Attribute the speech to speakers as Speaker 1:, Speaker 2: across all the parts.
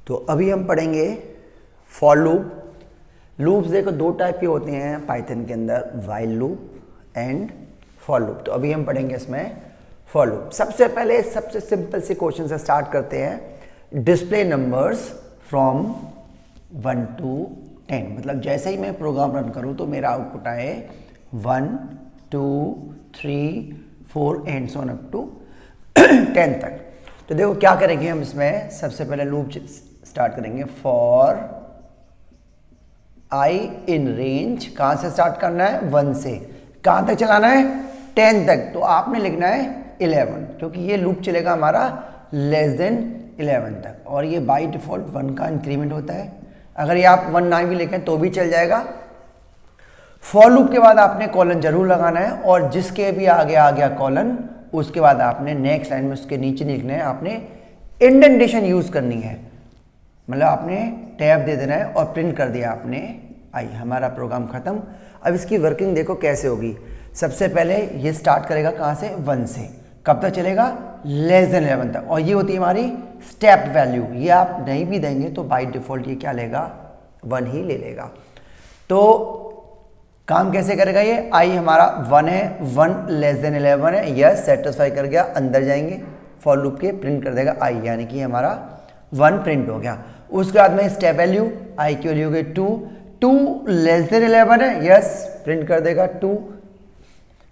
Speaker 1: तो अभी हम पढ़ेंगे फॉर लूप। लूप्स देखो दो टाइप के होते हैं पाइथन के अंदर, while loop and for loop. तो अभी हम पढ़ेंगे इसमें फॉर लूप। सबसे पहले सबसे सिंपल से क्वेश्चन से स्टार्ट करते हैं। डिस्प्ले नंबर्स फ्रॉम 1 to 10, मतलब जैसे ही मैं प्रोग्राम रन करूं तो मेरा आउटपुट आए 1 2 3 4 and so on up to 10 तक। तो देखो क्या करेंगे हम इसमें, सबसे पहले लूप स्टार्ट करेंगे फॉर आई इन रेंज। कहां से स्टार्ट करना है? 1 से। कहां तक चलाना है? 10 तक। तो आपने लिखना है 11, क्योंकि ये लूप चलेगा हमारा लेस देन 11 तक, और ये बाय डिफॉल्ट 1 का इंक्रीमेंट होता है। अगर ये आप 1 ना भी लिखें तो भी चल जाएगा। फॉर लूप के बाद आपने कॉलन जरूर लगाना है, और जिसके भी आगे आ गया कॉलन उसके बाद आपने नेक्स्ट लाइन में उसके नीचे लिखना है, आपने इंडेंटेशन यूज करनी है, मतलब आपने टैब दे देना है और प्रिंट कर दिया आपने। आई हमारा प्रोग्राम खत्म। अब इसकी वर्किंग देखो कैसे होगी। सबसे पहले ये स्टार्ट करेगा कहाँ से? 1 से। कब तक चलेगा? लेस देन 11 तक। और ये होती है हमारी स्टेप वैल्यू। ये आप नहीं भी देंगे तो बाय डिफॉल्ट ये क्या लेगा? 1 ही ले लेगा। तो काम कैसे करेगा ये? आई हमारा 1 है, 1 लेस देन 11 है, यस सेटिस्फाई कर गया। अंदर जाएंगे फॉर लूप के, प्रिंट कर देगा आई, यानी कि हमारा 1 प्रिंट हो गया। उसके बाद में स्टेप वैल्यू आई की वैल्यू हो गई 2, 2 लेस देन 11 है, यस प्रिंट कर देगा 2।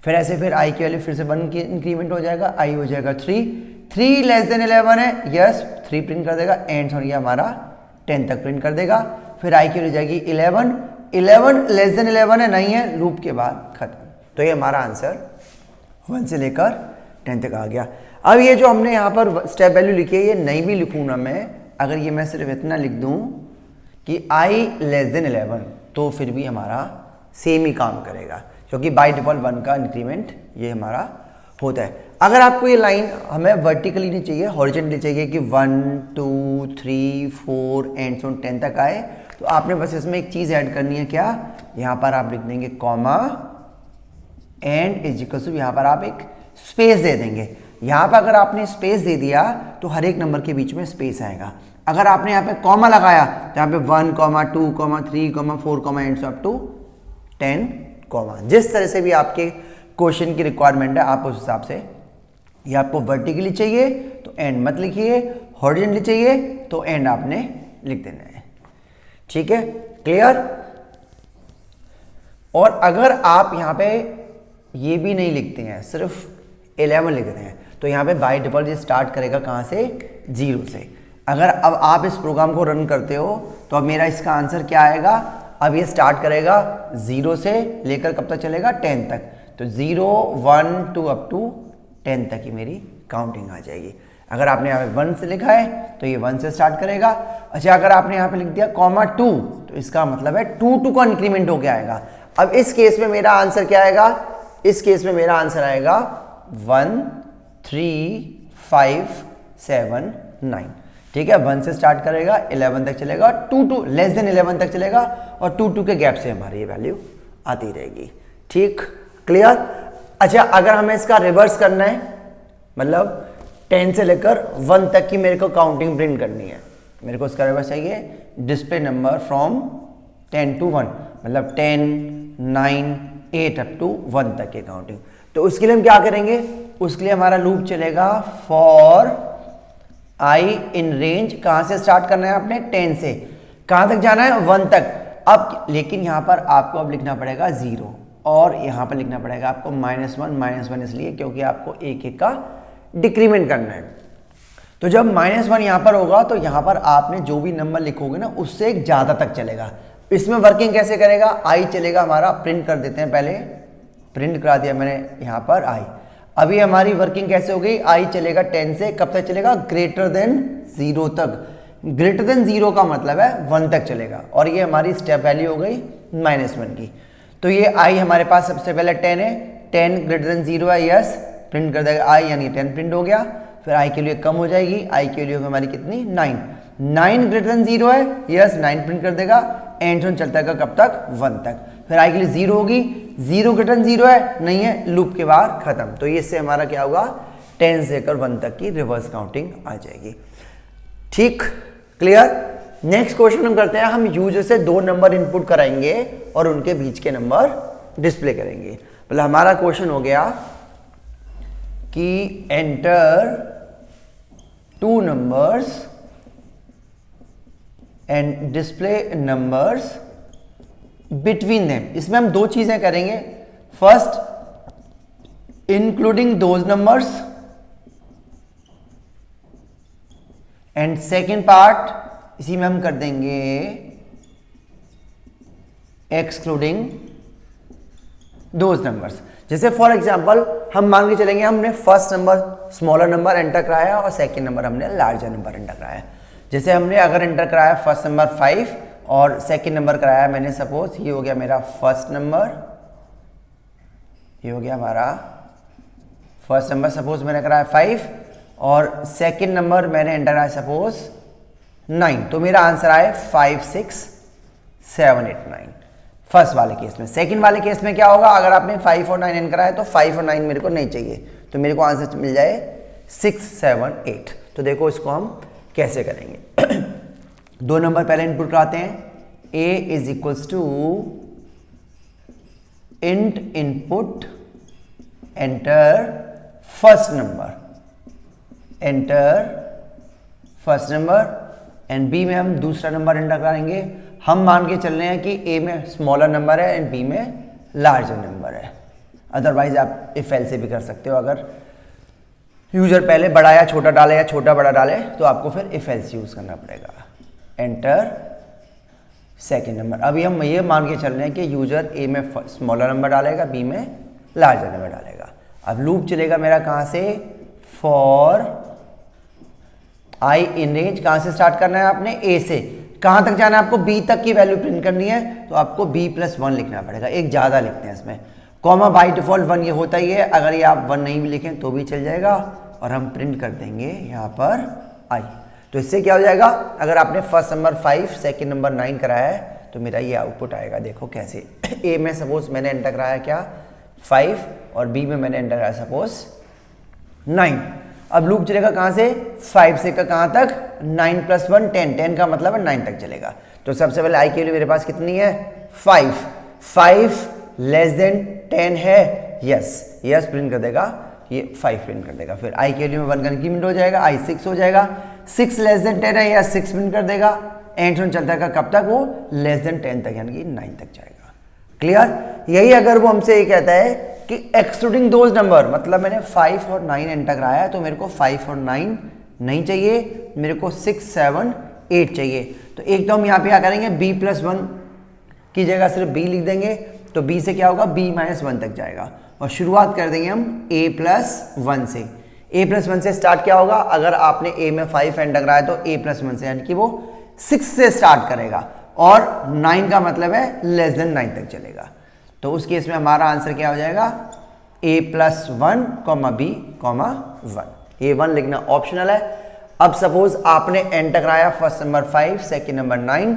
Speaker 1: फिर ऐसे फिर आई की वैल्यू फिर से 1 की इंक्रीमेंट हो जाएगा, आई हो जाएगा 3, 3 लेस देन 11 है, यस 3 प्रिंट कर देगा। एंड हो गया हमारा 10 तक प्रिंट कर देगा। फिर आई की वैल्यू जाएगी 11, 11 लेस देन 11 है, नहीं है, लूप के बाद खत्म। तो ये हमारा आंसर 1 से लेकर 10 तक आ गया। अब ये जो हमने यहाँ पर स्टेप वैल्यू लिखी है, ये नहीं भी लिखूँ ना मैं, अगर ये मैं सिर्फ इतना लिख दूँ कि i लेस देन 11, तो फिर भी हमारा सेम ही काम करेगा, क्योंकि बाय डिफॉल्ट 1 का इंक्रीमेंट ये हमारा होता है। अगर आपको ये लाइन हमें वर्टिकली नहीं चाहिए, हॉरिजॉन्टली चाहिए कि 1 2 3 4 एंड सो 10 तक आए, तो आपने बस इसमें एक चीज़ ऐड करनी है। क्या? यहाँ पर आप लिख देंगे comma end is equal to, यहाँ पर आप एक स्पेस दे देंगे। यहाँ पर अगर आपने स्पेस दे दिया तो हर एक नंबर के बीच में स्पेस आएगा। अगर आपने यहाँ पे कॉमा लगाया तो यहाँ पे 1, 2, 3, 4 and so up to 10 comma. जिस तरह से भी आपके क्वेश्चन की रिक्वायरमेंट है आप उस हिसाब से, ये आपको वर्टिकली चाहिए तो एंड मत लिखिए, हॉरिजॉन्टली चाहिए तो एंड आपने लिख देना है। ठीक है, क्लियर? और अगर आप यहाँ पे ये भी नहीं लिखते हैं, सिर्फ 11 लिखते हैं, तो यहाँ पे बाय डिफॉल्ट ये स्टार्ट करेगा कहाँ से? 0 से। अगर अब आप इस प्रोग्राम को रन करते हो तो अब मेरा इसका आंसर क्या आएगा? अब ये स्टार्ट करेगा 0 से लेकर कब तक चलेगा? 10 तक। तो 0 1 2 अप टू 10 तक ही मेरी काउंटिंग आ जाएगी। अगर आपने यहाँ पे 1 से लिखा है तो ये 1 से स्टार्ट करेगा। अच्छा, अगर आपने यहाँ पे लिख दिया कॉमा 2, तो इसका मतलब है 2 का इंक्रीमेंट होके आएगा। अब इस केस में मेरा आंसर क्या आएगा? इस केस में मेरा आंसर आएगा 1 3 5 7 9। ठीक है, 1 से स्टार्ट करेगा, 11 तक चलेगा, 2 लेस देन 11 तक चलेगा, और 2 के गैप से हमारी ये वैल्यू आती रहेगी। ठीक, क्लियर? अच्छा, अगर हमें इसका रिवर्स करना है, मतलब 10 से लेकर 1 तक की मेरे को काउंटिंग प्रिंट करनी है, मेरे को इसका रिवर्स चाहिए डिस्प्ले नंबर फ्रॉम 10 to 1, मतलब 10 9 8 अप टू 1 तक की काउंटिंग। तो उसके लिए हम क्या करेंगे? उसके लिए हमारा लूप चलेगा फॉर आई इन रेंज। कहां से स्टार्ट करना है आपने? 10 से। कहां तक जाना है? 1 तक। अब लेकिन यहां पर आपको अब लिखना पड़ेगा 0, और यहां पर लिखना पड़ेगा आपको -1 इसलिए क्योंकि आपको एक एक का डिक्रीमेंट करना है। तो जब -1 यहां पर होगा तो यहां पर आपने जो भी नंबर लिखोगे ना उससे एक ज्यादा तक चलेगा। इसमें वर्किंग कैसे करेगा? आई चलेगा हमारा, प्रिंट कर देते हैं, पहले प्रिंट करा दिया मैंने यहाँ पर आई। अभी हमारी वर्किंग कैसे हो गई? आई चलेगा 10 से, कब तक चलेगा? ग्रेटर देन 0 तक। ग्रेटर देन 0 का मतलब है 1 तक चलेगा, और ये हमारी स्टेप वैल्यू हो गई -1 की। तो ये आई हमारे पास सबसे पहले 10 है, 10 ग्रेटर देन 0 है, यस प्रिंट कर देगा आई, यानी 10 प्रिंट हो गया। फिर आई के लिए कम हो जाएगी, आई के लिए हमारी कितनी? 9, 9 ग्रेटर देन 0 है, यस 9 प्रिंट कर देगा। एंड जोन चलता है कब तक? 1 तक। फिर आई के लिए 0 होगी, 0 ग्रेटर देन 0 है, नहीं है, लूप के बाहर खत्म। तो ये इससे हमारा क्या होगा? 10 से लेकर 1 तक की रिवर्स काउंटिंग आ जाएगी। ठीक, क्लियर। नेक्स्ट क्वेश्चन हम करते हैं, हम यूजर से 2 नंबर इनपुट कराएंगे और उनके बीच के नंबर डिस्प्ले करेंगे। मतलब हमारा क्वेश्चन हो गया कि enter 2 numbers and display numbers between them. इसमें हम 2 चीजें करेंगे, first including those numbers and second part इसी में हम कर देंगे एक्सक्लूडिंग दोज नंबर्स। जैसे फॉर एग्जांपल हम मान के चलेंगे हमने first number smaller number enter कराया और सेकंड नंबर हमने लार्जर नंबर एंटर कराया। जैसे हमने अगर एंटर कराया फर्स्ट नंबर 5 और सेकंड नंबर कराया मैंने, सपोज ये हो गया मेरा फर्स्ट नंबर, ये हो गया हमारा फर्स्ट नंबर, सपोज मैंने कराया 5 और सेकंड नंबर मैंने एंटर कराया सपोज 9, तो मेरा आंसर आए 5 6 7 8 9 फर्स्ट वाले केस में। सेकंड वाले केस में क्या होगा, अगर आपने 5 और 9 एंटर कराया तो 5 और 9 मेरे को नहीं चाहिए, तो मेरे को आंसर मिल जाए 6 7 8। तो देखो इसको हम कैसे करेंगे। 2 नंबर पहले इनपुट कराते हैं, a is equals to int input enter first number, enter first number, and b में हम दूसरा नंबर एंटर करेंगे। हम मान के चल रहे हैं कि a में स्मॉलर नंबर है एंड b में लार्जर नंबर है। अदरवाइज आप इफ एल से भी कर सकते हो, अगर यूजर पहले बड़ा या छोटा डाले या छोटा बड़ा डाले तो आपको फिर इफ एल्स यूज करना पड़ेगा। Enter second number. अभी हम ये मान के चल रहे हैं कि यूजर ए में स्मॉलर नंबर डालेगा, बी में लार्जर नंबर डालेगा। अब लूप चलेगा मेरा कहां से, फॉर आई इन रेंज, कहां से स्टार्ट करना है आपने, ए से कहां तक जाना है आपको, बी तक की वैल्यू प्रिंट करनी है, तो आपको b+1 लिखना पड़ेगा, एक ज्यादा लिखते हैं इसमें। कॉमा बाई डिफॉल्ट 1 ये होता ही है, अगर ये आप 1 नहीं भी लिखें तो भी चल जाएगा, और हम प्रिंट कर देंगे यहाँ पर आई। तो इससे क्या हो जाएगा, अगर आपने फर्स्ट नंबर 5 सेकंड नंबर 9 कराया है तो मेरा ये आउटपुट आएगा। देखो कैसे, ए में सपोज मैंने एंटर कराया क्या 5 और बी में मैंने एंटर कराया सपोज 9। अब लूप चलेगा कहाँ से, 5 से का कहाँ तक, 9 + 1 10, 10 का मतलब है 9 तक चलेगा। तो सबसे पहले आई के लिए मेरे पास कितनी है 5, 5 लेस देन 10 है, यस यस प्रिंट कर देगा, ये 5 प्रिंट कर देगा। फिर आई के लिए में 1 का इंक्रीमेंट हो जाएगा, आई 6 हो जाएगा, 6 लेस देन 10 है, यस 6 प्रिंट कर देगा। एंड सुन चलता है कब तक, वो लेस देन 10 तक यानी कि 9 तक जाएगा। क्लियर। यही अगर वो हमसे ये कहता है कि एक्सक्लूडिंग दोज नंबर, मतलब मैंने 5 और 9 एंटर कराया है तो मेरे को 5 और 9 नहीं चाहिए, मेरे को 6 7 8 चाहिए। तो एक तो हम यहाँ पे क्या करेंगे, b+1 की जगह सिर्फ b लिख देंगे, तो b से क्या होगा, b-1 तक जाएगा। और शुरुआत कर देंगे हम a+1 से। a+1 से स्टार्ट क्या होगा, अगर आपने a में 5 एंटर कराया तो a+1 से यानी कि वो 6 से स्टार्ट करेगा, और 9 का मतलब है लेस देन 9 तक चलेगा। तो उस केस में हमारा आंसर क्या हो जाएगा, a+1, b, 1। a1 लिखना ऑप्शनल है। अब सपोज आपने एंटर कराया फर्स्ट नंबर 5 सेकेंड नंबर 9,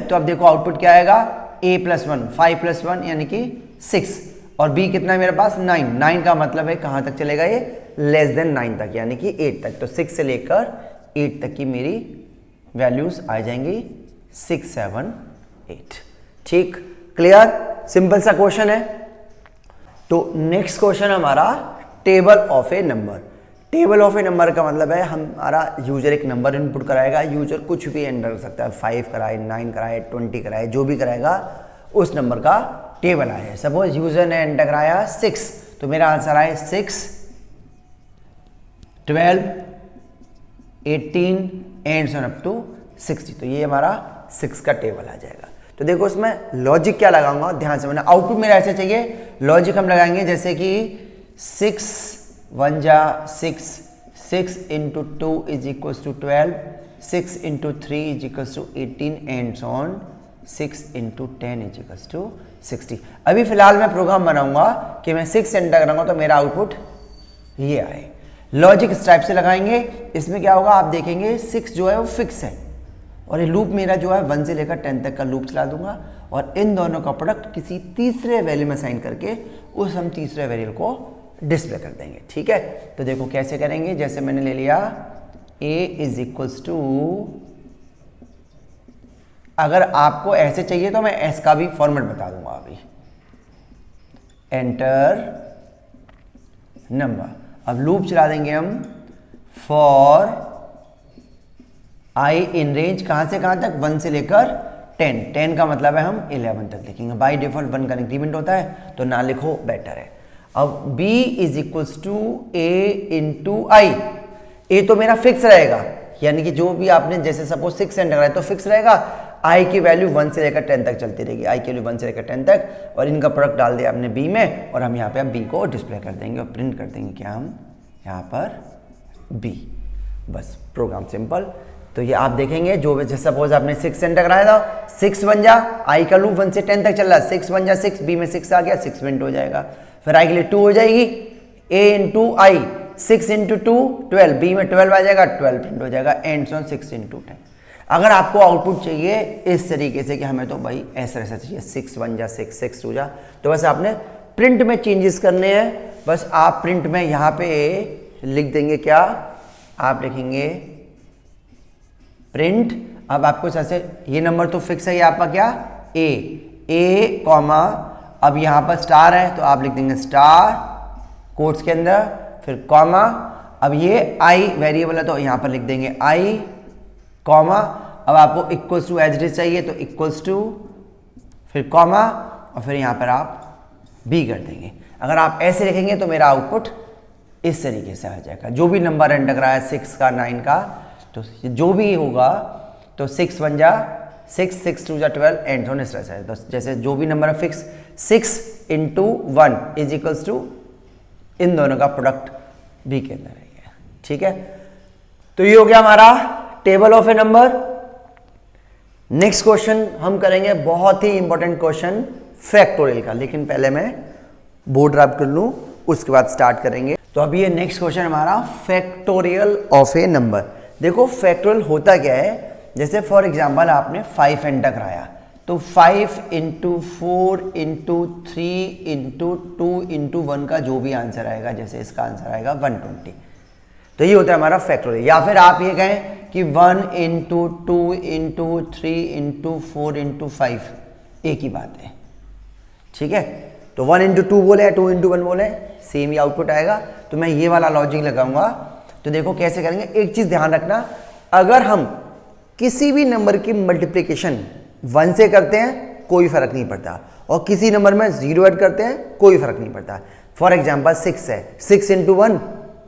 Speaker 1: तो अब देखो आउटपुट क्या आएगा, a+1, 5 + 1 यानी कि 6, और b कितना है मेरे पास 9, 9 का मतलब है कहाँ तक चलेगा, ये लेस देन 9 तक यानी कि 8 तक। तो 6 से लेकर 8 तक की मेरी वैल्यूज आ जाएंगी 6 7 8। ठीक, क्लियर, सिंपल सा क्वेश्चन है। तो नेक्स्ट क्वेश्चन हमारा table of A number. Table of A number का मतलब है हमारा यूजर एक नंबर इनपुट कराएगा, यूजर कुछ भी एंटर कर सकता है, 5 कराए 9 कराए 20 कराए, जो भी कराएगा उस नंबर का टेबल आए। सपोज यूजर ने एंटर कराया 6, तो मेरा आंसर आए 6 12 18 एंड सो अप टू 60। तो ये हमारा 6 का टेबल आ जाएगा। तो देखो इसमें लॉजिक क्या लगाऊंगा, ध्यान से, मैंने आउटपुट मेरा ऐसे चाहिए, लॉजिक हम लगाएंगे जैसे कि 6 1 जा 6, 6 × 2 = 12, 6 × 3 = 18 एंड सो ऑन, 6 × 10 = 60। अभी फिलहाल मैं प्रोग्राम बनाऊंगा कि मैं 6 एंटर कराऊंगा तो मेरा आउटपुट ये आए। लॉजिक इस टाइप से लगाएंगे। इसमें क्या होगा आप देखेंगे, 6 जो है वो फिक्स है, और ये लूप मेरा जो है 1 से लेकर 10 तक का लूप चला दूंगा, और इन दोनों का प्रोडक्ट किसी तीसरे वैल्यू में साइन करके उस हम तीसरे वैल्यू को डिस्प्ले कर देंगे। ठीक है, तो देखो कैसे करेंगे, जैसे मैंने ले लिया a = अगर आपको ऐसे चाहिए तो मैं एस का भी फॉर्मेट बता दूंगा अभी। एंटर नंबर, अब लूप चला देंगे हम फॉर आई इन रेंज कहां से कहां तक, 1 से लेकर 10। 10 का मतलब है हम 11 तक लिखेंगे। बाय डिफॉल्ट 1 का इंक्रीमेंट होता है तो ना लिखो, बेटर है। अब b is equals to a into I. ए तो मेरा फिक्स रहेगा, यानी कि जो भी आपने जैसे सपोज 6 सेंट लगाया तो फिक्स रहेगा। आई की वैल्यू 1 से लेकर 10 तक चलती रहेगी, आई की वैल्यू 1 से लेकर 10 तक, और इनका प्रोडक्ट डाल दिया आपने बी में, और हम यहाँ पे अब बी को डिस्प्ले कर देंगे और प्रिंट कर देंगे क्या हम यहाँ पर बी। बस प्रोग्राम सिंपल। तो ये आप देखेंगे जो जैसे सपोज आपने 6 सेंट लगाया था, 6 बन जा, आई का लूप 1 से 10 तक चल रहा है, 6 बन जा 6, बी में 6 आ गया, 6 मिनट हो जाएगा। फिर आई के लिए 2 हो जाएगी, a into i 6 into 2 12, b में 12 आ जाएगा, 12 प्रिंट हो जाएगा, एंड ऑन 6 इंटू 10। अगर आपको आउटपुट चाहिए इस तरीके से कि हमें तो भाई ऐसा ऐसा चाहिए, 6 1 जा 6 6 2 जा, तो बस आपने प्रिंट में चेंजेस करने हैं। बस आप प्रिंट में यहाँ पे लिख देंगे क्या, आप लिखेंगे प्रिंट। अब आपको सबसे ये नंबर तो फिक्स है, ये आपका क्या ए कॉमा, अब यहाँ पर स्टार है तो आप लिख देंगे स्टार कोट्स के अंदर, फिर कॉमा। अब ये आई वेरिएबल है तो यहाँ पर लिख देंगे आई कॉमा। अब आपको equals to as it is चाहिए तो इक्वल्स टू, फिर कॉमा, और फिर यहाँ पर आप बी कर देंगे। अगर आप ऐसे लिखेंगे तो मेरा आउटपुट इस तरीके से आ जाएगा। जो भी नंबर एंटर करा है 6 का 9 का, तो जो भी होगा तो 6 1 जा 6 6 2 जा 12 एंड होने से है। तो जैसे जो भी नंबर है fix 6 into 1 is equals to इन दोनों का प्रोडक्ट बी के अंदर रहेगा। ठीक है, तो ये हो गया हमारा table of A number. Next question हम करेंगे बहुत ही इंपॉर्टेंट क्वेश्चन फैक्टोरियल का, लेकिन पहले मैं बोर्ड रैप कर लूं उसके बाद स्टार्ट करेंगे। तो अभी ये नेक्स्ट क्वेश्चन हमारा फैक्टोरियल ऑफ ए नंबर। देखो फैक्टोरियल होता क्या है, जैसे फॉर एग्जांपल आपने 5 एंटर कराया तो 5 इंटू 4 इंटू 3 इंटू 2 इंटू 1 का जो भी आंसर आएगा, जैसे इसका आंसर आएगा 120, तो ये होता है हमारा फैक्टोरियल। या फिर आप ये कहें कि 1 इंटू 2 इंटू 3 इंटू 4 इंटू 5 एक ही बात है। ठीक है, तो 1 इंटू 2 बोले 2 इंटू 1 बोले सेम ही आउटपुट आएगा। तो मैं ये वाला लॉजिक लगाऊंगा। तो देखो कैसे करेंगे, एक चीज ध्यान रखना, अगर हम किसी भी नंबर की मल्टीप्लिकेशन 1 से करते हैं कोई फर्क नहीं पड़ता, और किसी नंबर में 0 ऐड करते हैं कोई फर्क नहीं पड़ता। फॉर एग्जाम्पल 6 है, 6 इंटू 1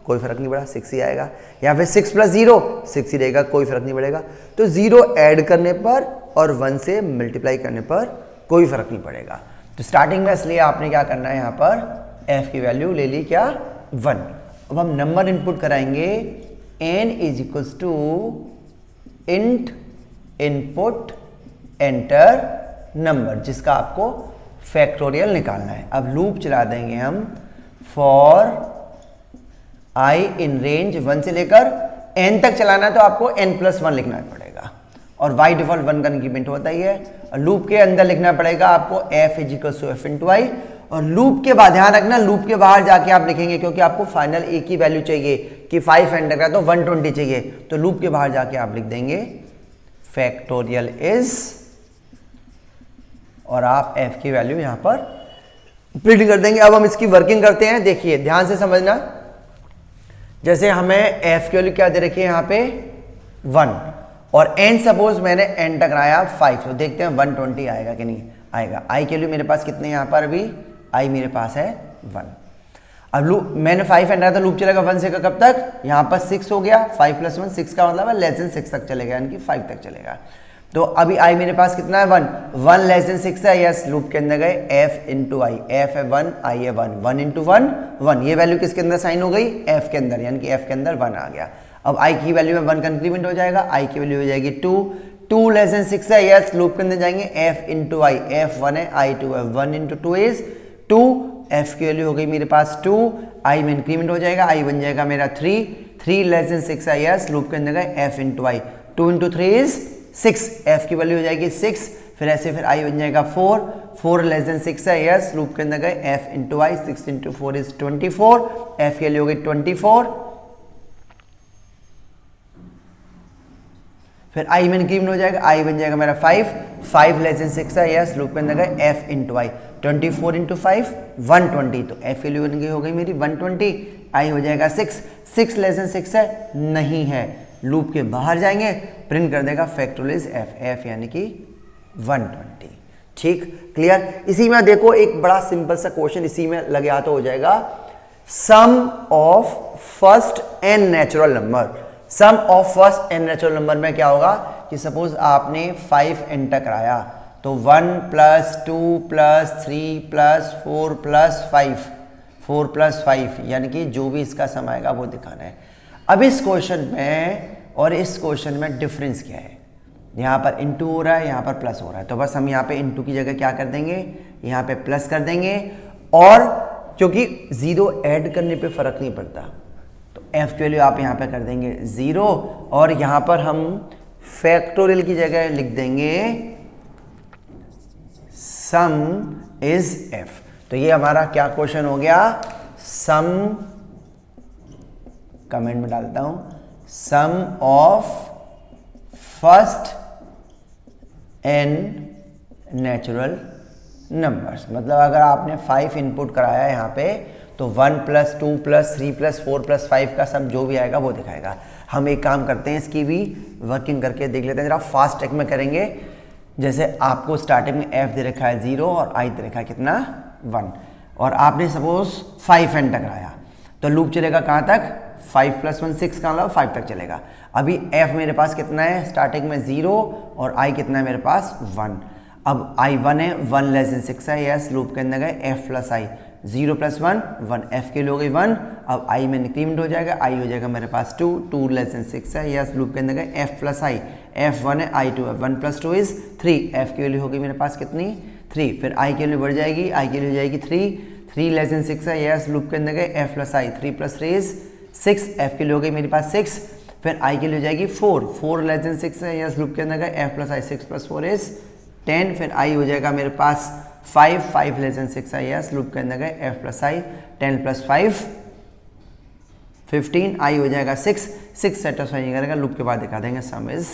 Speaker 1: कोई फर्क नहीं पड़ा, 6 ही आएगा, या फिर 6 प्लस 0 6 ही रहेगा, कोई फर्क नहीं पड़ेगा। तो 0 ऐड करने पर और 1 से मल्टीप्लाई करने पर कोई फर्क नहीं पड़ेगा। तो स्टार्टिंग में इसलिए आपने क्या करना है, यहाँ पर f की वैल्यू ले ली क्या 1। अब हम नंबर इनपुट कराएंगे n is equals to int input enter number, जिसका आपको फैक्टोरियल निकालना है। अब लूप चला देंगे हम फॉर आई इन रेंज 1 से लेकर n तक चलाना है तो आपको n+1 लिखना पड़ेगा, और y डिफॉल्ट 1 का इंक्रीमेंट होता ही है। और लूप के अंदर लिखना पड़ेगा आपको f is equals to f into i, और लूप के बाद ध्यान रखना लूप के बाहर जाके आप लिखेंगे, क्योंकि आपको फाइनल एक ही वैल्यू चाहिए कि 5 एंटर करा तो 120 चाहिए, तो लूप के बाहर जाके आप लिख देंगे फैक्टोरियल इज, और आप f की वैल्यू यहां पर प्रिंट कर देंगे। अब हम इसकी वर्किंग करते हैं, देखिए ध्यान से समझना। जैसे हमें f की वैल्यू क्या दे रखी है यहाँ पे 1, और n सपोज मैंने एंटर कराया 5, तो देखते हैं 120 आएगा कि नहीं आएगा। i के लिए मेरे पास कितने यहाँ पर, अभी i मेरे पास है 1। अब लूप मैंने 5 एंटर तो लूप चलेगा 1 से कब तक, यहाँ पर 6 हो गया, 5 प्लस 1 6 का मतलब है लेस देन 6 तक चलेगा, यानी कि 5 तक चलेगा। तो अभी i मेरे पास कितना है 1 लेस देन 6 है, यस लूप के अंदर गए f इंटू आई, f है 1 i है 1 इंटू 1 ये वैल्यू किसके अंदर साइन हो गई f के अंदर, यानी कि f के अंदर 1 आ गया। अब i की वैल्यू में 1 का इंक्रीमेंट हो जाएगा, i की वैल्यू हो जाएगी 2 लेस देन 6 है, यस लूप के अंदर जाएंगे f इंटू आई, f 1 है i 2 है, 1 इंटू 2 इज 2, f की वैल्यू हो गई मेरे पास 2, i में इंक्रीमेंट हो जाएगा, i बन जाएगा मेरा 3 लेस देन 6 है, यस लूप के अंदर गए f into I, 2 into 3 is 6, f की वैल्यू हो जाएगी 6, फिर ऐसे फिर i बन जाएगा 4 लेस देन 6 है, यस लूप के अंदर गए f into i, 6 into 4 is 24, f की वैल्यू हो गई 24, फिर आई में इंक्रीमेंट हो जाएगा, आई बन जाएगा मेरा 5, 5 लेस देन 6 है, यस लूप के अंदर गए f इंटू आई, 24 इंटू 5 120, तो f वैल्यू बन गई हो गई मेरी 120, आई हो जाएगा 6, 6 लेस देन 6 है, नहीं है, लूप के बाहर जाएंगे, प्रिंट कर देगा फैक्टोरियल f यानी कि 120। ठीक, क्लियर। इसी में देखो एक बड़ा सिंपल सा क्वेश्चन इसी में लगे हाथ हो जाएगा, sum of first n natural number. Sum of first n natural number में क्या होगा कि सपोज आपने 5 एंटर कराया तो 1 plus 2 plus 3 plus 4 plus 5, 4 plus 5 यानी कि जो भी इसका सम आएगा वो दिखाना है। अब इस क्वेश्चन में और इस क्वेश्चन में डिफरेंस क्या है, यहाँ पर इंटू हो रहा है, यहाँ पर प्लस हो रहा है, तो बस हम यहाँ पे इंटू की जगह क्या कर देंगे, यहाँ पे प्लस कर देंगे, और क्योंकि 0 ऐड करने पे फर्क नहीं पड़ता तो f की वैल्यू आप यहाँ पे कर देंगे 0, और यहाँ पर हम फैक्टोरियल की जगह लिख देंगे सम इज f। तो ये हमारा क्या क्वेश्चन हो गया, सम, कमेंट में डालता हूं, sum of first n natural numbers. मतलब अगर आपने 5 इनपुट कराया है यहाँ पे तो 1 प्लस 2 प्लस 3 प्लस 4 प्लस 5 का सम जो भी आएगा वो दिखाएगा। हम एक काम करते हैं, इसकी भी वर्किंग करके देख लेते हैं, जरा फास्ट ट्रैक में करेंगे। जैसे आपको स्टार्टिंग में f दे रखा है 0 और i दे रखा है कितना 1, और आपने सपोज 5 एंटर कराया तो लूप चलेगा कहाँ तक, 5 प्लस 1 6 का मतलब 5 तक चलेगा। अभी f मेरे पास कितना है, स्टार्टिंग में 0 और i कितना है मेरे पास 1। अब i 1 है, 1 लेस देन 6 है, यस लूप के अंदर गए f plus i, 0 plus 1 1, f के लिए हो गई 1। अब i में इंक्रीमेंट हो जाएगा, i हो जाएगा मेरे पास 2, 2 लेस देन 6 है, यस लूप के अंदर गए f प्लस i, f 1 है, i 2 है, 1 प्लस 2 इज 3, f की वैल्यू हो गई मेरे पास कितनी 3। फिर i की वैल्यू बढ़ जाएगी, i की वैल्यू हो जाएगी 3, 3 लेस देन 6 है, यस लूप के अंदर गए f plus i, 3 plus 3 is 6, f की वैल्यू हो गई मेरे पास 6। फिर i की वैल्यू हो जाएगी 4, 4 लेस देन 6 है, यस लूप के अंदर गए f plus i, 6 plus 4 is 10। फिर i हो जाएगा मेरे पास 5, 5 लेस देन 6 है, यस लूप के अंदर गए f plus i, 10 plus 5 15, i हो जाएगा 6, 6 सेटिस्फाई करेगा, लूप के बाद दिखा देंगे सम इज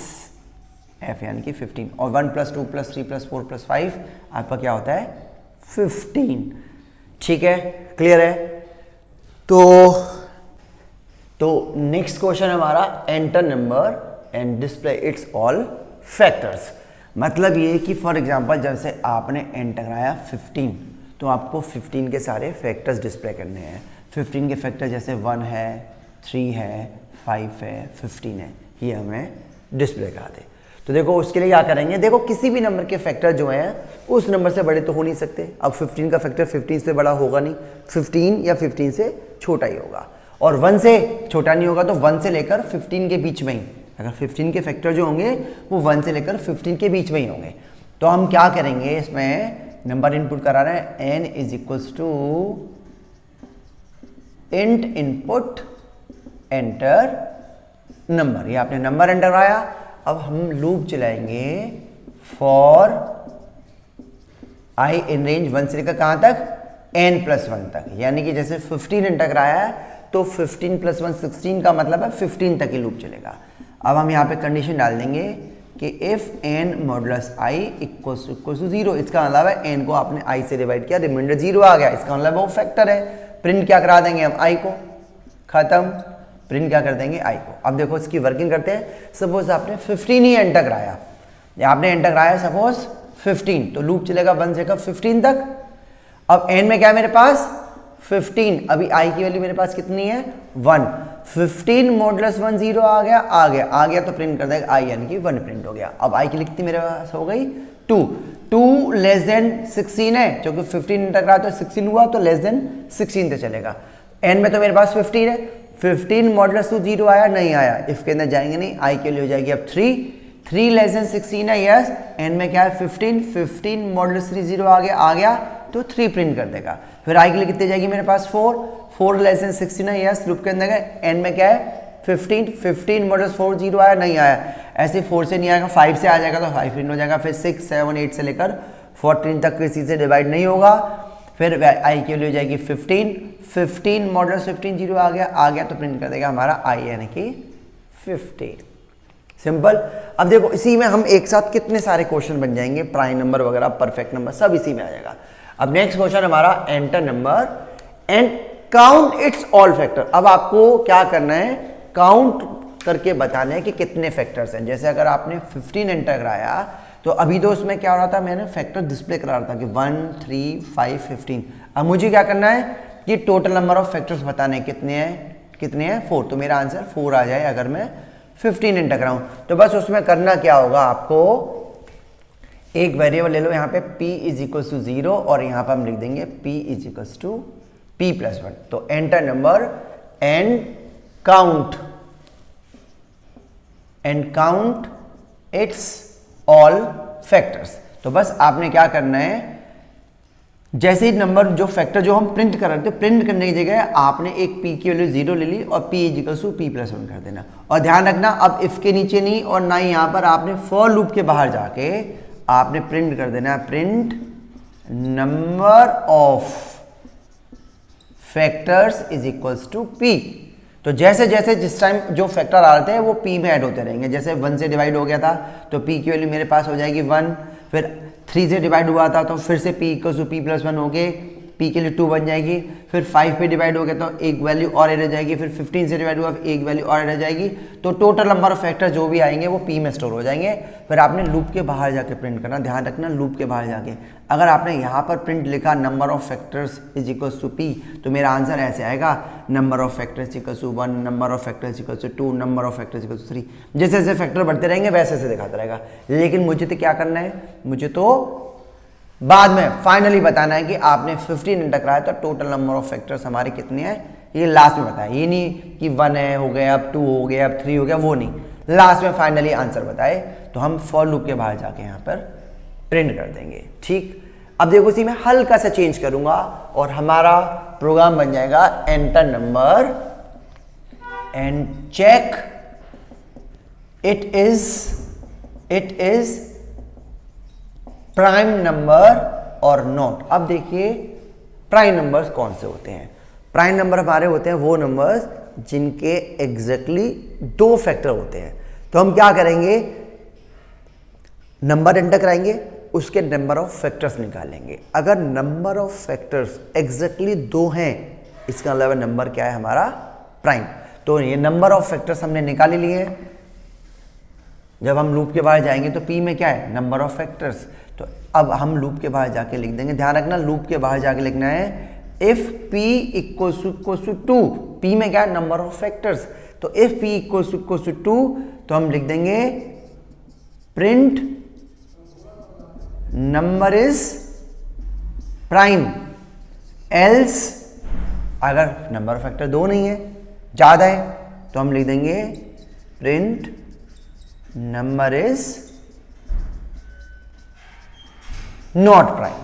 Speaker 1: f यानी कि 15। और 1 प्लस 2 प्लस 3 प्लस 4 प्लस 5 आपका क्या होता है 15। ठीक है, क्लियर है। तो नेक्स्ट क्वेश्चन हमारा enter number and display it's all factors. मतलब ये कि फॉर एग्जांपल जैसे आपने एंटर कराया 15 तो आपको 15 के सारे फैक्टर्स डिस्प्ले करने हैं। 15 के फैक्टर जैसे 1 है, 3 है, 5 है, 15 है, ये हमें डिस्प्ले करा दे। तो देखो उसके लिए क्या करेंगे, देखो किसी भी नंबर के फैक्टर जो हैं उस नंबर से बड़े तो हो नहीं सकते। अब 15 का फैक्टर 15 से बड़ा होगा नहीं, 15 या 15 से छोटा ही होगा, और 1 से छोटा नहीं होगा, तो 1 से लेकर 15 के बीच में ही, अगर 15 के फैक्टर जो होंगे वो 1 से लेकर 15 के बीच में ही होंगे। तो हम क्या करेंगे, इसमें नंबर इनपुट करा रहे हैं n is equals to int input enter number. ये आपने नंबर एंटर कराया, अब हम लूप चलाएंगे फॉर i इन रेंज 1 से लेकर कहां तक n प्लस 1 तक। यानी कि जैसे 15 एंटर कराया है तो 15 प्लस 1 16 का मतलब है 15 तक ही लूप चलेगा। अब हम यहाँ पे कंडीशन डाल देंगे कि if n modulus i equals to 0, इसका मतलब है n को आपने i से डिवाइड किया, रिमाइंडर 0 आ गया, इसका मतलब वो फैक्टर है। प्रिंट क्या करा देंगे हम, i को, खत्म, प्रिंट क्या कर देंगे i को। अब देखो इसकी वर्किंग करते हैं। सपोज आपने 15 ही एंटर कराया, आपने एंटर कराया सपोज 15, तो लूप चलेगा 1 से लेकर 15 तक। अब n में क्या है मेरे पास 15, अभी i की वैल्यू मेरे पास कितनी है 1, 15 मॉडुलस 1 0 आ गया तो प्रिंट कर देगा i यानी कि 1 प्रिंट हो गया। अब i की लिखती मेरे पास हो गई 2, 2 लेस देन 16 है, क्योंकि 15 एंटर करा तो 16 हुआ तो लेस देन 16 से चलेगा। n में तो मेरे पास 15 है, 15 मॉडुलस 2 0 आया नहीं आया, इफ के अंदर जाएंगे नहीं, i के लिए हो जाएगी अब 3, 3 लेस देन 16 है, यस n में क्या है 15, 15 मॉडुलस 3 0 आ गया तो 3 प्रिंट कर देगा। फिर i के लिए कितनी जाएगी मेरे पास 4, 4 लेस देन 16 है, यस लूप के अंदर है, n में क्या है 15, 15 मॉडुलस 4 0 आया नहीं आया, ऐसे 4 से नहीं आएगा 5 से आ जाएगा तो 5 प्रिंट हो जाएगा। फिर 6 7 8 से लेकर 14 तक किसी से डिवाइड नहीं होगा। फिर i के लिए हो जाएगी 15, 15 मॉडुलस 15 0 आ गया तो प्रिंट कर देगा हमारा i यानी कि 15। सिंपल। अब देखो इसी में हम एक साथ कितने सारे क्वेश्चन बन जाएंगे, प्राइम नंबर वगैरह, परफेक्ट नंबर, सब इसी में आ जाएगा। अब नेक्स्ट क्वेश्चन हमारा enter number and count its all factor. अब आपको क्या करना है, काउंट करके बताना है कि कितने फैक्टर्स हैं। जैसे अगर आपने 15 एंटर कराया तो अभी तो उसमें क्या हो रहा था, मैंने फैक्टर डिस्प्ले करा रहा था कि 1 3 5 15। अब मुझे क्या करना है कि टोटल नंबर ऑफ फैक्टर्स बताने कितने हैं 4। तो मेरा आंसर 4 आ जाए अगर मैं 15 एंटर कराऊं। तो बस उसमें करना क्या होगा, आपको एक वेरिएबल ले लो यहाँ पे p इज इक्वल टू 0 और यहाँ पर हम लिख देंगे p is equal to p plus 1। तो enter number and count its all factors. तो बस आपने क्या करना है, जैसे ही नंबर जो फैक्टर जो हम प्रिंट कर रहे थे, प्रिंट करने की जगह आपने एक p की वैल्यू 0 ले ली और p is equal to p plus 1 कर देना। और ध्यान रखना अब इफ के नीचे नहीं और ना ही यहाँ पर आपने फॉर लूप के बाहर जाके आपने प्रिंट कर देना है, print number of factors is equals to p। तो जैसे जैसे जिस टाइम जो फैक्टर आ रहे थे वो p में ऐड होते रहेंगे। जैसे 1 से डिवाइड हो गया था तो p की वैल्यू मेरे पास हो जाएगी 1, फिर 3 से डिवाइड हुआ था तो फिर से p equals to p plus 1 हो गए, p के लिए 2 बन जाएगी। फिर 5 पे डिवाइड हो गया तो एक वैल्यू और रह जाएगी, फिर 15 से डिवाइड हुआ एक वैल्यू और रह जाएगी। तो टोटल नंबर ऑफ फैक्टर जो भी आएंगे वो p में स्टोर हो जाएंगे। फिर आपने लूप के बाहर जाके प्रिंट करना, ध्यान रखना लूप के बाहर जाके। अगर आपने यहाँ पर प्रिंट लिखा number of factors is equals to p, तो मेरा आंसर ऐसे आएगा, number of factors equals to 1, number of factors equals to 2, number of factors equals to 3। जैसे जैसे फैक्टर बढ़ते रहेंगे वैसे वैसे दिखाता रहेगा। लेकिन मुझे तो क्या करना है, मुझे तो बाद में फाइनली बताना है कि आपने 15 एंटर कराया तो टोटल नंबर ऑफ फैक्टर्स हमारे कितने हैं, ये लास्ट में बताए। ये नहीं कि 1 है हो गया, अब 2 हो गया, अब 3 हो गया, वो नहीं, लास्ट में फाइनली आंसर बताए। तो हम फॉर लूप के बाहर जाके यहाँ पर प्रिंट कर देंगे। ठीक, अब देखो इसी में हल्का सा चेंज करूंगा और हमारा प्रोग्राम बन जाएगा enter number and check it is prime number और नॉट। अब देखिए प्राइम नंबर्स कौन से होते हैं। प्राइम नंबर हमारे होते हैं वो नंबर्स जिनके एग्जैक्टली 2 फैक्टर होते हैं। तो हम क्या करेंगे, नंबर एंटर कराएंगे, उसके नंबर ऑफ फैक्टर्स निकालेंगे। अगर नंबर ऑफ फैक्टर्स एग्जैक्टली 2 हैं, इसका मतलब नंबर क्या है हमारा, प्राइम। तो ये नंबर ऑफ फैक्टर्स हमने निकाल लिए हैं। जब हम लूप के बाहर जाएंगे तो p में क्या है, नंबर ऑफ फैक्टर्स। तो अब हम लूप के बाहर जाके लिख देंगे, ध्यान रखना लूप के बाहर जाके लिखना है if p equals to 2, p में क्या है, नंबर ऑफ फैक्टर्स। तो इफ p इक्वल्स टू 2 तो हम लिख देंगे print number is prime, else अगर नंबर ऑफ फैक्टर 2 नहीं है, ज्यादा है, तो हम लिख देंगे print number is not prime.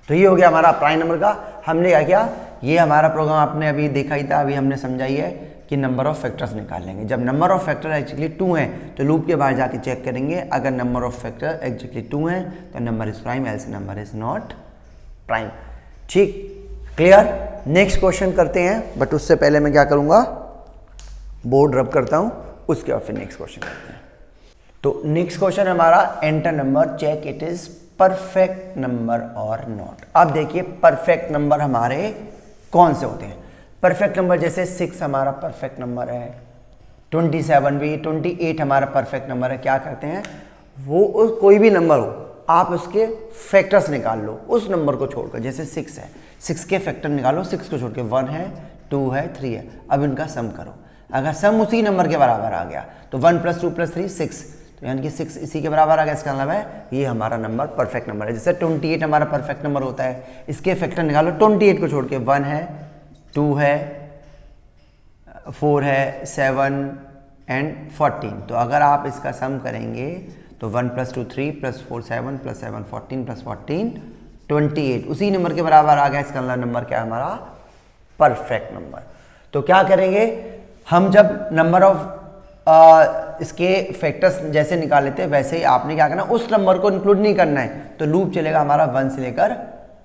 Speaker 1: तो ये हो गया हमारा प्राइम नंबर का। हमने क्या किया, ये हमारा प्रोग्राम आपने अभी देखा ही था, अभी हमने समझाई है कि नंबर ऑफ फैक्टर्स निकाल लेंगे। जब नंबर ऑफ फैक्टर एक्चुअली 2 है तो लूप के बाहर जाके चेक करेंगे, अगर नंबर ऑफ फैक्टर एक्चुअली 2 है तो number is prime, else number is not prime. ठीक, क्लियर। नेक्स्ट क्वेश्चन करते हैं, बट उससे पहले मैं क्या करूंगा, बोर्ड रब करता हूं, उसके बाद फिर नेक्स्ट क्वेश्चन करते हैं। तो नेक्स्ट क्वेश्चन हमारा enter number check it is perfect number और नॉट। अब देखिए परफेक्ट नंबर हमारे कौन से होते हैं। परफेक्ट नंबर जैसे 6 हमारा परफेक्ट नंबर है, 27 भी, 28 हमारा परफेक्ट नंबर है। क्या करते हैं, वो कोई भी नंबर हो आप उसके फैक्टर्स निकाल लो उस नंबर को छोड़कर। जैसे 6 है, 6 के फैक्टर निकालो, 6 को छोड़ के 1 है, 2 है, 3 है। अब इनका सम करो, अगर सम उसी नंबर के बराबर आ गया तो 1 + 2 + 3 6, तो यानी कि 6 इसी के बराबर आ गया। इसका मतलब है ये हमारा नंबर परफेक्ट नंबर है। जैसे 28 हमारा परफेक्ट नंबर होता है, इसके फैक्टर निकालो, 28 को छोड़ के 1 है, 2 है, 4 है, 7 एंड 14। तो अगर आप इसका सम करेंगे तो 1 + 2 3 + 4 7 + 7 14 + 14 28, उसी नंबर के बराबर आ गया। इसका मतलब नंबर क्या है हमारा, परफेक्ट नंबर। तो क्या करेंगे हम, जब नंबर ऑफ इसके फैक्टर्स जैसे निकाल लेते हैं वैसे ही आपने क्या करना, उस नंबर को इंक्लूड नहीं करना है। तो लूप चलेगा हमारा 1 से लेकर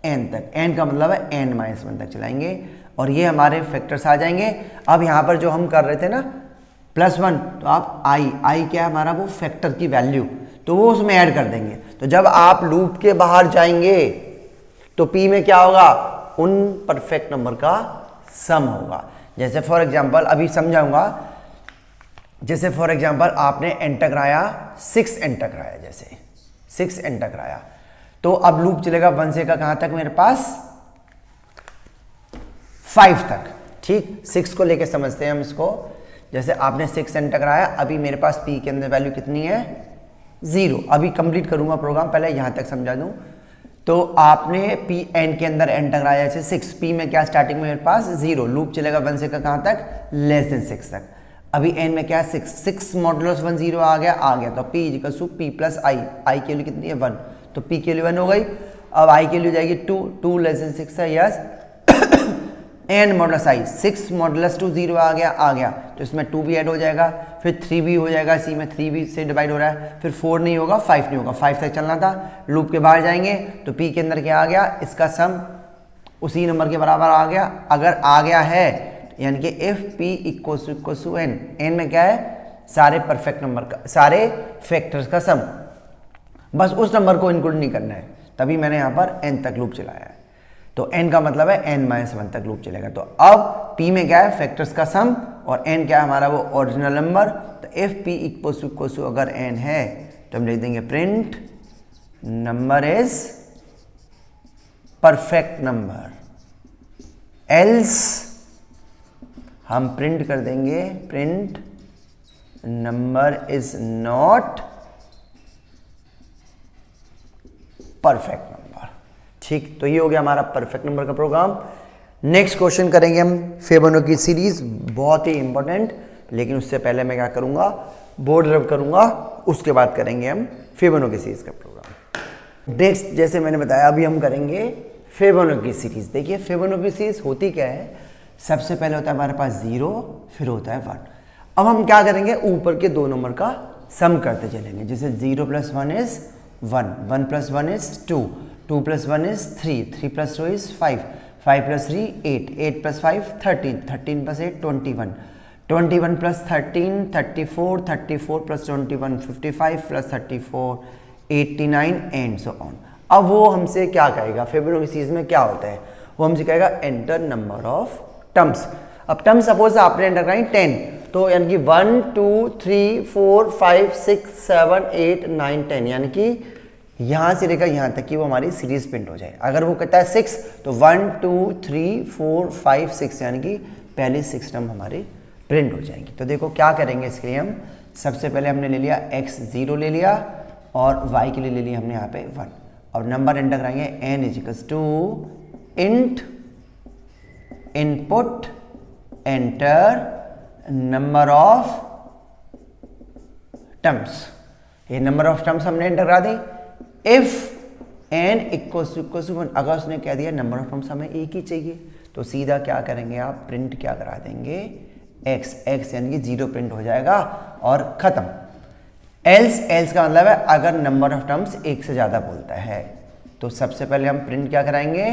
Speaker 1: n तक, n का मतलब है n-1 तक चलाएंगे और ये हमारे फैक्टर्स आ जाएंगे। अब यहाँ पर जो हम कर रहे थे ना +1 तो आप आई क्या है हमारा वो फैक्टर की वैल्यू, तो वो उसमें ऐड कर देंगे। तो जब आप लूप के बाहर जाएंगे तो p में क्या होगा, उन परफेक्ट नंबर का सम होगा। जैसे फॉर एग्जांपल अभी समझाऊंगा, जैसे फॉर एग्जांपल आपने एंटर कराया 6 एंटर कराया, जैसे 6 एंटर कराया, तो अब लूप चलेगा 1 से का कहां तक मेरे पास 5 तक। ठीक, 6 को लेके समझते हैं हम इसको। जैसे आपने 6 एंटर कराया, अभी मेरे पास p के अंदर वैल्यू कितनी है 0। अभी कंप्लीट करूंगा प्रोग्राम, पहले यहां तक समझा दूं। तो आपने p n के अंदर एंटर कराया जैसे 6, p में क्या स्टार्टिंग में मेरे पास 0, लूप चलेगा 1 से का कहां तक <6 तक। अभी n में क्या है 6 मॉडुलस 1 0 आ गया, तो p equal to p plus i की वैल्यू कितनी है 1, तो p की वैल्यू 1 हो गई। अब i की वैल्यू जाएगी 2 <6 है, yes n modulus i 6 modulus 2 0 आ गया, तो इसमें 2 भी ऐड हो जाएगा, फिर 3 भी हो जाएगा, इसी में 3 भी से डिवाइड हो रहा है, फिर 4 नहीं होगा 5 नहीं होगा, 5 तक चलना था। लूप के बाहर जाएंगे तो p के अंदर क्या आ गया, इसका सम उसी नंबर के बराबर आ गया। अगर आ गया है यानी कि if p equals to n, n में क्या है सारे परफेक्ट नंबर का, सारे फैक्टर्स का सम, बस उस नंबर को इंक्लूड नहीं करना है, तभी मैंने यहाँ पर n तक लूप चलाया है। तो n का मतलब है n-1 तक लूप चलेगा। तो अब p में क्या है फैक्टर्स का सम और n क्या है हमारा वो ओरिजिनल नंबर। तो इफ p इक्वल्स टू अगर n है तो हम लिख देंगे print number is perfect number, else हम प्रिंट कर देंगे print number is not perfect number. ठीक, तो ये हो गया हमारा परफेक्ट नंबर का प्रोग्राम। नेक्स्ट क्वेश्चन करेंगे हम फिबोनाची सीरीज, बहुत ही इंपॉर्टेंट, लेकिन उससे पहले मैं क्या करूंगा बोर्ड रब करूंगा, उसके बाद करेंगे हम फिबोनाची सीरीज का प्रोग्राम। नेक्स्ट जैसे मैंने बताया अभी हम करेंगे फिबोनाची सीरीज। देखिए फिबोनाची सीरीज होती क्या है, सबसे पहले होता है हमारे पास 0, फिर होता है 1। अब हम क्या करेंगे ऊपर के दो नंबर का सम करते चलेंगे। जैसे 0 + 1 is 1, 1 + 1 is 2, 2 + 1 is 3, 3 + 2 is 5, 5 + 3 8, 8 + 5 13, 13 + 8 21, 21 + 13 34, 34 + 21 55 + 34 89 and so on. अब वो हमसे क्या कहेगा, फिबोनाची सीरीज में क्या होता है, वो हमसे कहेगा एंटर नंबर ऑफ टर्म्स। अब टर्म सपोज आपने एंटर कराई 10, तो यानी कि 1 2 3 4 5 6 7 8 9 10, यानी कि यहां से लेकर यहां तक कि वो हमारी सीरीज प्रिंट हो जाए। अगर वो कहता है 6 तो 1 2 3 4 5 6, यानी कि पहले 6 टर्म हमारे प्रिंट हो जाएंगी। तो देखो क्या करेंगे इसके लिए हम, सबसे पहले हमने ले लिया x 0 ले लिया और y के लिए ले लिया हमने यहाँ पे 1, और नंबर एंटर कराएंगे n = int input enter number of terms. ये नंबर ऑफ टर्म्स हमने एंटर करा दी। इफ n = 1, अगर उसने कह दिया नंबर ऑफ टर्म्स हमें एक ही चाहिए, तो सीधा क्या करेंगे आप प्रिंट क्या करा देंगे x, x यानी कि 0 प्रिंट हो जाएगा और खत्म। एल्स का मतलब है अगर नंबर ऑफ टर्म्स एक से ज्यादा बोलता है, तो सबसे पहले हम प्रिंट क्या कराएंगे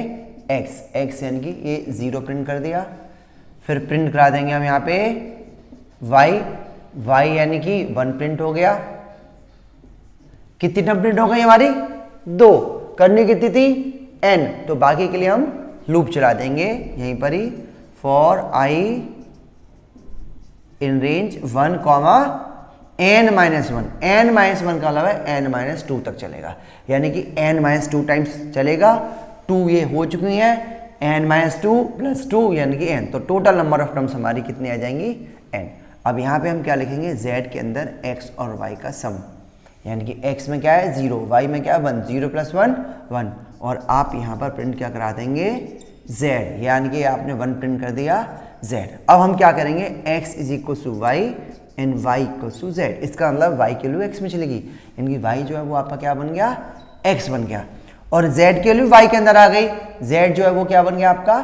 Speaker 1: x यानी कि ये 0 प्रिंट कर दिया, फिर प्रिंट करा देंगे हम यहाँ पे y यानी कि 1 प्रिंट हो गया। कितनी टर्म प्रिंट हो गई हमारी 2, करनी कितनी थी n, तो बाकी के लिए हम लूप चला देंगे यहीं पर ही, for i in range 1, n-1, n-1 का मतलब है n-2 तक चलेगा, यानी कि n-2 टाइम्स चलेगा। 2 ये हो चुकी है, n-2 + 2 यानी कि n, तो टोटल नंबर ऑफ टर्म्स हमारी कितनी आ जाएंगी n। अब यहाँ पे हम क्या लिखेंगे z के अंदर x और y का सम, यानी कि x में क्या है 0, y में क्या है 1, 0 + 1 1, और आप यहाँ पर प्रिंट क्या करा देंगे z, यानी कि आपने 1 प्रिंट कर दिया z। अब हम क्या करेंगे x = y and y = z, इसका मतलब y की वैल्यू x में चलेगी, यानी कि y जो है वो आपका क्या बन गया x बन गया, और z की वैल्यू y के अंदर आ गई, z जो है वो क्या बन गया आपका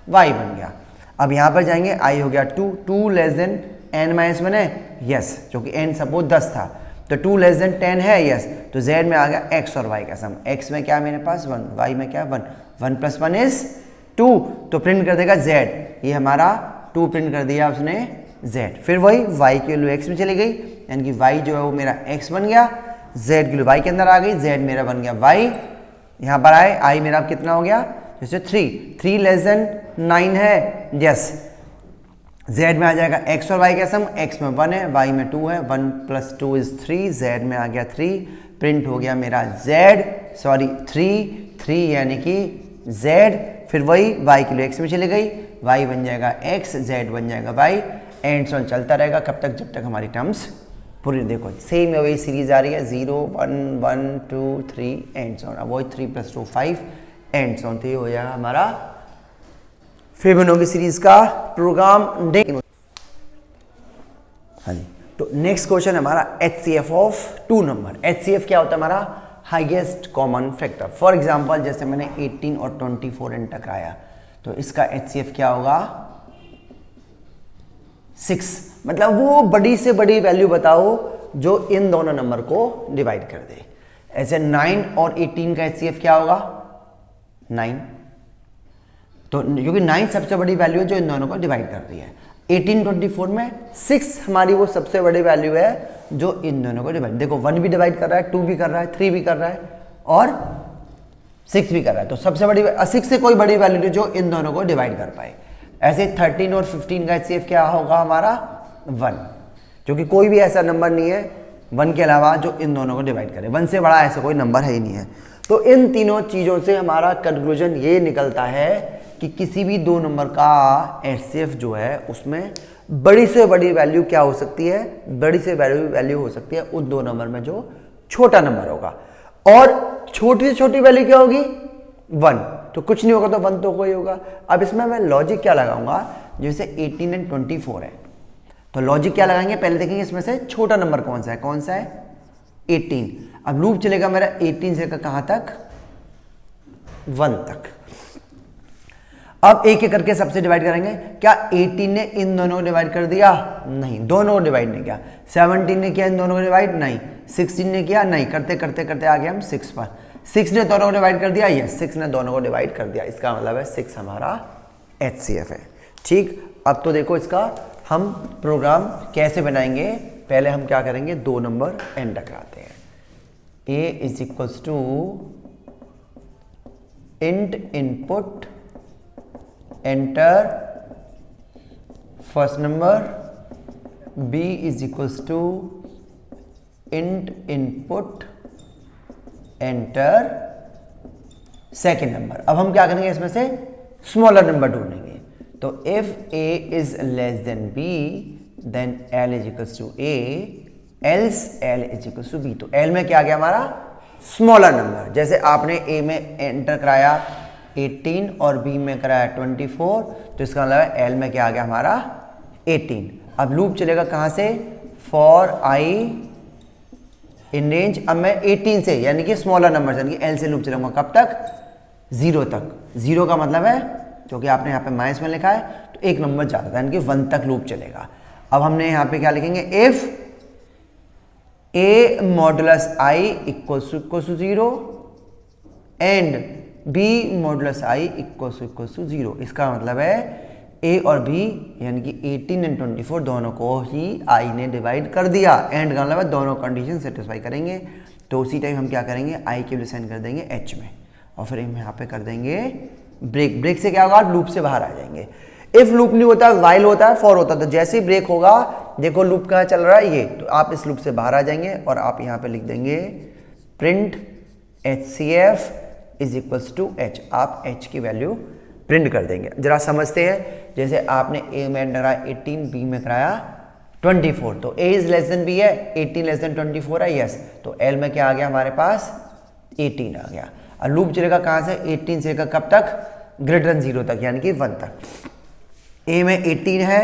Speaker 1: y बन गया। अब यहाँ पर जाएंगे i हो गया 2, 2 < n-1 है, यस, जो कि n सपोज 10 था, तो 2 < 10 है, यस, तो z में आ गया x और y का सम। x में क्या है मेरे पास 1, y में क्या 1, 1 + 1 इज 2, तो प्रिंट कर देगा z, ये हमारा 2 प्रिंट कर दिया उसने z, फिर वही y की वैल्यू x में चली गई, यानी कि y जो है वो मेरा x बन गया, z की वैल्यू y के अंदर आ गई, z मेरा बन गया y, यहाँ पर आए i मेरा कितना हो गया, जैसे 3 लेस देन 9 है, यस, z में आ जाएगा x और y का सम, x में 1 है, y में 2 है, 1 + 2 = 3, z में आ गया 3, प्रिंट हो गया मेरा z, यानी कि z, फिर वही y के लिए x में चली गई, y बन जाएगा x, z बन जाएगा y, एंड सो चलता रहेगा कब तक, जब तक हमारी टर्म्स पूरी, देखो सेम वही सीरीज आ रही है, 0 1 1 2 3 एंड सो, अब वही 3 + 2 5 एंड सो, तो ये हो जाएगा हमारा फिबोनाची सीरीज का प्रोग्राम देख। हाँ जी, तो नेक्स्ट क्वेश्चन हमारा HCF ऑफ 2 नंबर। HCF क्या होता है हमारा, highest common factor. For example जैसे मैंने 18 और 24 एंटर कराया, तो इसका HCF क्या होगा, 6, मतलब वो बड़ी से बड़ी वैल्यू बताओ जो इन दोनों नंबर को डिवाइड कर दे। ऐसे 9 और 18 का HCF क्या होगा, 9, तो क्योंकि 9 सबसे बड़ी वैल्यू है जो इन दोनों को डिवाइड कर रही है। 18 24 में 6 हमारी वो सबसे बड़ी वैल्यू है जो इन दोनों को डिवाइड, देखो 1 भी डिवाइड कर रहा है, 2 भी कर रहा है, 3 भी कर रहा है और 6 भी कर रहा है, तो सबसे बड़ी 6 से कोई बड़ी वैल्यू जो इन दोनों को डिवाइड कर पाए। ऐसे 13 और 15 का HCF क्या होगा हमारा, 1, क्योंकि कोई भी ऐसा नंबर नहीं है 1 के अलावा जो इन दोनों को डिवाइड करे, 1 से बड़ा ऐसा कोई नंबर है ही नहीं है। तो इन तीनों चीज़ों से हमारा कंक्लूजन ये निकलता है कि किसी भी 2 नंबर का HCF जो है उसमें बड़ी से बड़ी वैल्यू क्या हो सकती है, बड़ी से वैल्यू हो सकती है उन 2 नंबर में जो छोटा नंबर होगा, और छोटी से छोटी वैल्यू क्या होगी, 1, तो कुछ नहीं होगा, तो 1 तो कोई होगा। अब इसमें मैं लॉजिक क्या लगाऊंगा, जैसे 18 एंड 24 है, तो लॉजिक क्या लगाएंगे, पहले देखेंगे इसमें से छोटा नंबर कौन सा है, 18। अब लूप चलेगा मेरा 18 से कहां तक, 1 तक। अब एक एक करके सबसे डिवाइड करेंगे, क्या 18 ने इन दोनों को डिवाइड कर दिया, नहीं, दोनों को डिवाइड नहीं किया। 17 ने किया इन दोनों को डिवाइड, नहीं। 16 ने किया, नहीं। करते करते करते आ गए हम 6 पर। 6 ने दोनों को डिवाइड कर दिया, यस 6 ने दोनों को डिवाइड कर दिया, इसका मतलब है 6 हमारा HCF है। ठीक, अब तो देखो इसका हम प्रोग्राम कैसे बनाएंगे। पहले हम क्या करेंगे, 2 नंबर एंटर कराते हैं। A = int input enter first number, B = int input enter second number. अब हम क्या करेंगे, इसमें से स्मॉलर नंबर ढूंढेंगे। तो if A is less than B then L = A else L = B। तो L में क्या आ गया हमारा, स्मॉलर नंबर। जैसे आपने A में एंटर कराया 18 और B में कराया 24, तो इसका मतलब है L में क्या आ गया हमारा, 18। अब लूप चलेगा कहां से, फॉर I इन रेंज। अब मैं 18 से यानी कि स्मॉलर नंबर यानी कि L से लूप चलाऊंगा, कब तक, 0 तक। 0 का मतलब है, क्योंकि आपने यहाँ पे माइनस में लिखा है, तो एक नंबर ज़्यादा था, यानी कि 1 तक लूप चलेगा। अब हमने यहाँ पे क्या लिखेंगे, if A modulus I = 0 and B modulus I = 0। इसका मतलब है A और B यानी कि 18 एंड 24 दोनों को ही I ने डिवाइड कर दिया। एंड का मतलब है दोनों कंडीशन सेटिस्फाई करेंगे। तो उसी टाइम हम क्या करेंगे, I के लिए साइन कर देंगे H में, और फिर हम यहाँ पे कर देंगे ब्रेक। ब्रेक से क्या होगा, लूप से बाहर आ जाएंगे। इफ लूप नहीं होता, वाइल होता है, फॉर होता है। तो जैसे ही ब्रेक होगा, देखो लूप कहाँ चल रहा है, ये, तो आप इस लूप से बाहर आ जाएंगे और आप यहाँ पे लिख देंगे प्रिंट HCF = H। आप H की वैल्यू प्रिंट कर देंगे। जरा समझते हैं, जैसे आपने A में एंटर कराया 18, B में कराया 24, तो A is less than B है, 18 लेस देन 24 है, यस। तो L में क्या आ गया हमारे पास, 18 आ गया। और लूप चलेगा कहाँ से, 18 से लेकर कब तक, ग्रेटर देन 0 तक, यानी कि 1 तक। A में 18 है,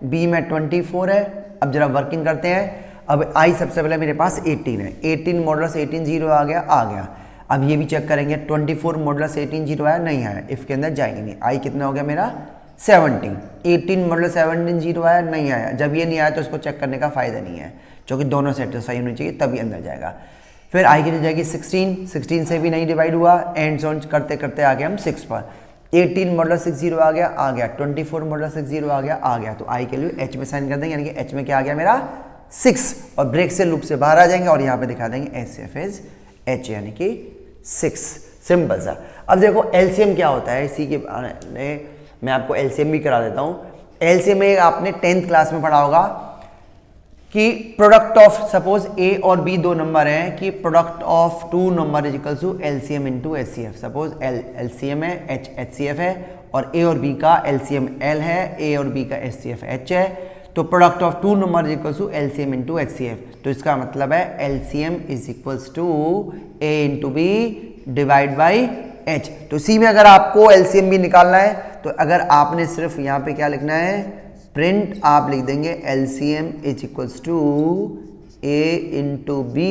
Speaker 1: B में 24 है। अब जरा वर्किंग करते हैं। अब I सबसे पहले मेरे पास 18 है, 18 मॉडुलस 18 0 आ गया। अब ये भी चेक करेंगे, 24 मॉडुलस 18 0 आया, नहीं आया, इफ के अंदर जाएंगे नहीं। I कितना हो गया मेरा, 17। 18 मॉडुलस 17 0 आया, नहीं आया। जब ये नहीं आया तो इसको चेक करने का फायदा नहीं है, क्योंकि दोनों सेटिस्फाई होनी चाहिए तभी अंदर जाएगा। फिर I की जाएगी 16 से भी नहीं डिवाइड हुआ, एंड ऑन करते करते आ गए हम 6 पर। 18 मॉडुलस 60 आ गया 24 मॉडुलस 60 आ गया। तो आई के लिए एच में साइन कर देंगे, यानी कि एच में क्या आ गया मेरा 6, और ब्रेक से लूप से बाहर आ जाएंगे और यहाँ पे दिखा देंगे एचसीएफ इज एच यानी कि 6। सिंपल सा। अब देखो एलसीएम क्या होता है, इसी के मैं आपको एलसीएम भी करा देता हूँ। एलसीएम में आपने 10th क्लास में पढ़ा होगा कि प्रोडक्ट ऑफ, सपोज ए और बी दो नंबर हैं, कि product of two number is equal to LCM into HCF. Suppose LCM है एच एचसीएफ है, और ए और बी का एलसीएम एल है, ए और बी का एचसीएफ एच है, तो product of two number is equal to LCM into HCF. तो इसका मतलब है LCM is equals to A into B divide by H. तो सी में अगर आपको एलसीएम भी निकालना है तो अगर आपने सिर्फ यहाँ पे क्या लिखना है, प्रिंट आप लिख देंगे LCM is equals to A into B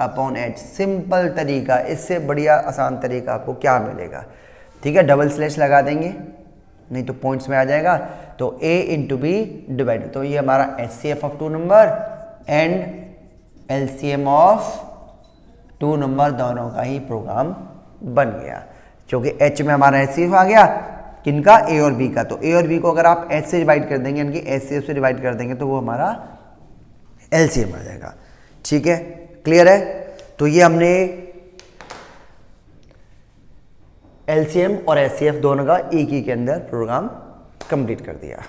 Speaker 1: upon H. Simple तरीका, इससे बढ़िया आसान तरीका आपको क्या मिलेगा? ठीक है, डबल स्लैश लगा देंगे, नहीं तो पॉइंट्स में आ जाएगा। तो ए इंटू बी डिवाइड, तो ये हमारा HCF of two number and LCM of two number दोनों का ही प्रोग्राम बन गया, क्योंकि एच में हमारा एचसीएफ आ गया, किनका, ए और बी का। तो ए और बी को अगर आप एच से डिवाइड कर देंगे, यानी कि एचसीएफ से डिवाइड कर देंगे, तो वो हमारा एलसीएम आ जाएगा। ठीक है, क्लियर है? तो ये हमने एलसीएम और एचसीएफ दोनों का एक ही के अंदर प्रोग्राम कंप्लीट कर दिया।